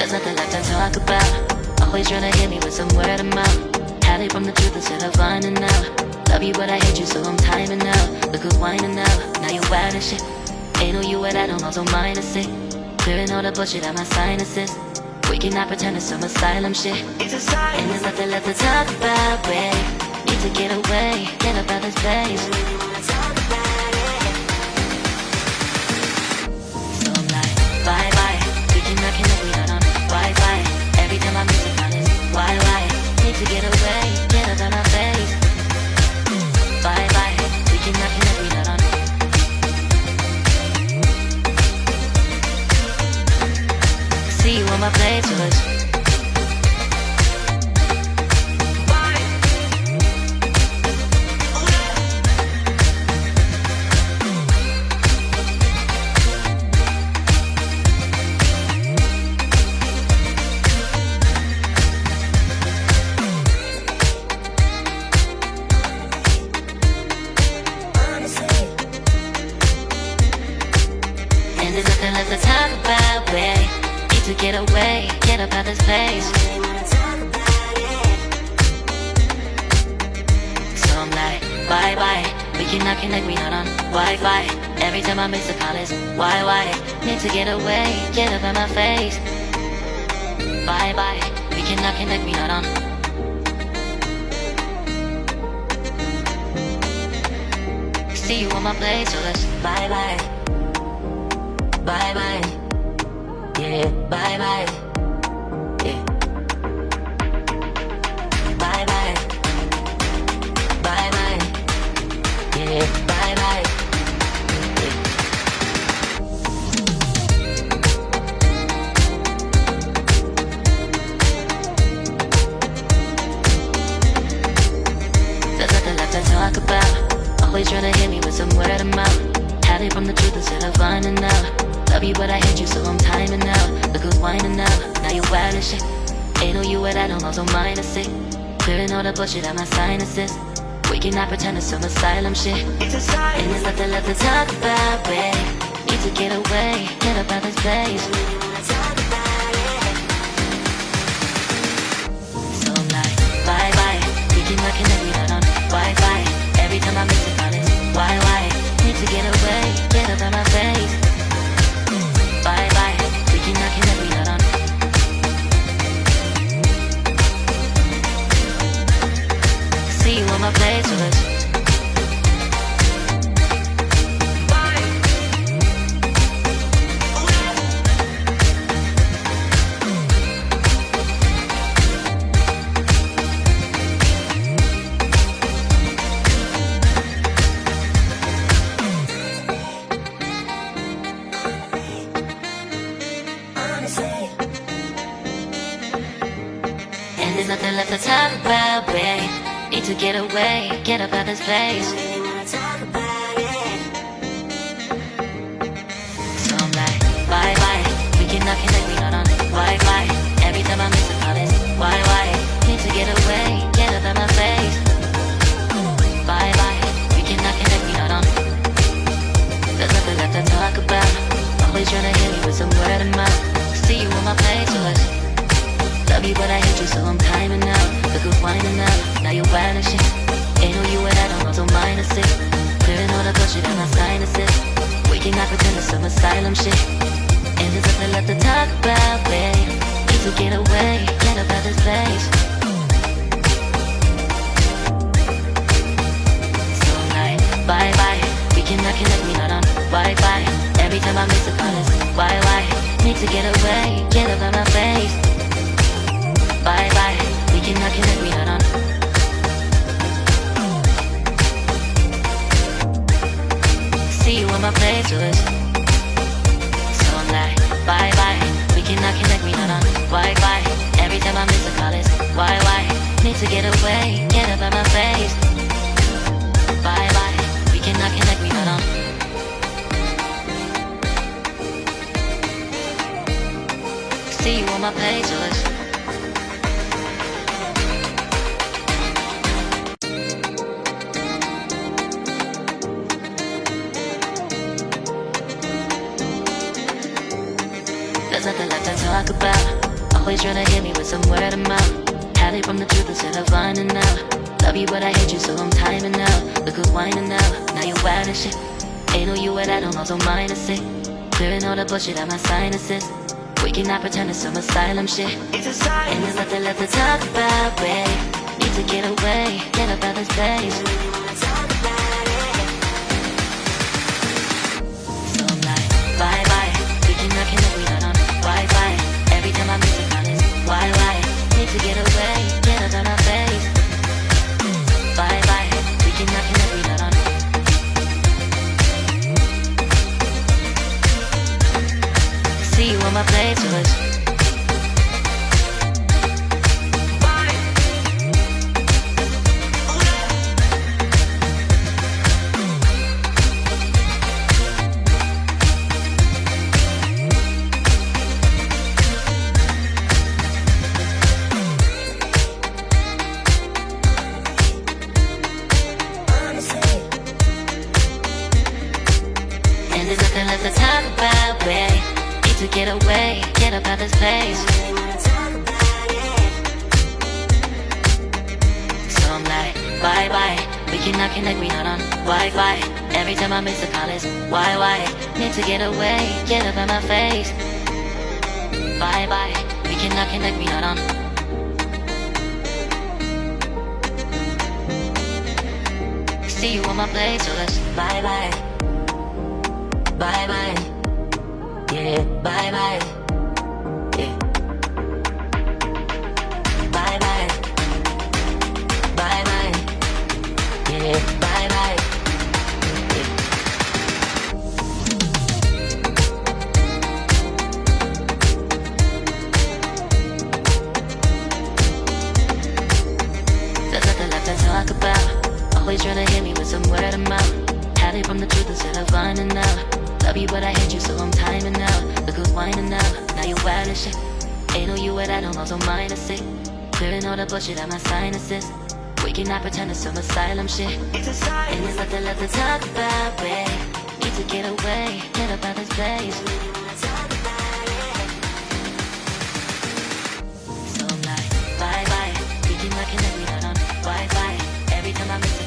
There's nothing left to talk about. Always trying to hit me with some word of mouth. Hide it from the truth instead of finding out. Love you but I hate you so I'm timing out. Look who's whining out, now you wild and shit. Ain't no you at all, also minus it. Clearing all the bullshit out my sinuses. We cannot pretend it's some asylum shit. And there's nothing left to talk about, babe. Need to get away, get up out this place. So I'm like, bye bye. We cannot connect, we not on Wi-Fi. Every time I miss it, on this why? Need to get away, get up out my face. Bye bye. We cannot connect, we not on. See you on my playlist. And there's nothing left to talk about, babe. To get away, get up out this place. So I'm like, bye bye. We cannot connect, we not on Wi-Fi. Every time I miss a call it's why? Need to get away, get up out my face. Bye bye. We cannot connect, we not on. See you on my place, so let's bye bye. Bye bye. Yeah, bye bye. Yeah. Bye bye. Bye bye. Yeah, bye bye. Yeah. There's nothing left to talk about. Always trying to hit me with some word of mouth. Hide it from the truth instead of finding out. Love you but I hate you so I'm timing out. Look who's whining out, now you wild and shit. Ain't no you at all, also minus it. Clearing all the bullshit out my sinuses. We cannot pretend it's some asylum shit. And there's nothing left to talk about, babe. Need to get away, get up out this place. So I'm like, bye bye. We cannot connect, we not on Wi-Fi. Every time I miss it, on it's why? Need to get away, get up out my face. Bye bye, we cannot connect, we not on. See you on my playlist. And there's nothing left to talk about, babe. Need to get away, get up out this place. So I'm like, bye bye. We cannot connect, we not on Wi-Fi. Every time I miss a call it's why? Need to get away, get up out my face. Bye bye. We cannot connect, we not on. There's nothing left to talk about. Always trying to hit me with some word of mouth. See you on my playlist. Love you but I hate you so I'm timing out. Look who's whining out, now you wild and shit. Ain't no you at all, also minus it. Clearing all the bullshit out my sinuses. We cannot pretend it's some asylum shit. And there's nothing left to talk about, babe. Need to get away, get up out this place. So I'm like, bye bye. We cannot connect, we not on Wi-Fi. Every time I miss a call it's why? Need to get away, get up out my face. Bye bye, we cannot connect, we not on. See you on my playlist. So I'm like, bye bye, we cannot connect, we not on Wi-Fi. Every time I miss a call it's why? Need to get away, get up out my face. Bye bye, we cannot connect, we not on. See you on my playlist. There's nothing left to talk about. Always tryna hit me with some word of mouth. Hide it from the truth instead of finding out. Love you but I hate you so I'm timing out. Look who's whining now, now you wild and shit. Ain't no you at I don't also minus it. Clearing all the bullshit out my sinuses. We cannot pretend it's some asylum shit. And there's nothing left to talk about, babe. Need to get away, get up out of this place. So I'm like, bye bye. We cannot connect, we not on Wi-Fi. Every time I miss a call is why? Need to get away, get up out of my face. Bye bye. We cannot connect, we not on. See you on my playlist. And there's nothing left to talk about, babe. Need to get away, get up out this place. So I'm like, bye bye. We cannot connect, we not on Wi-Fi. Every time I miss a call is why? Need to get away, get up out my face. Bye bye. We cannot connect, we not on. See you on my place, so let's bye bye. Bye bye. Yeah, bye bye. Yeah. Bye bye. Bye bye. Yeah, bye bye. Yeah. There's nothing left to talk about. Always trying to hit me with some word of mouth. Hide it from the truth instead of finding out. Love you but I hate you so I'm timing out. Look who's whining now, now you wild and shit. Ain't no you at I don't also minus it. Clearing all the bullshit out my sinuses. We cannot pretend it's some asylum shit. And there's nothing left to talk about, babe. Need to get away, get up out this place. So I'm like, bye bye. We cannot connect, we not on Wi-Fi. Every time I miss it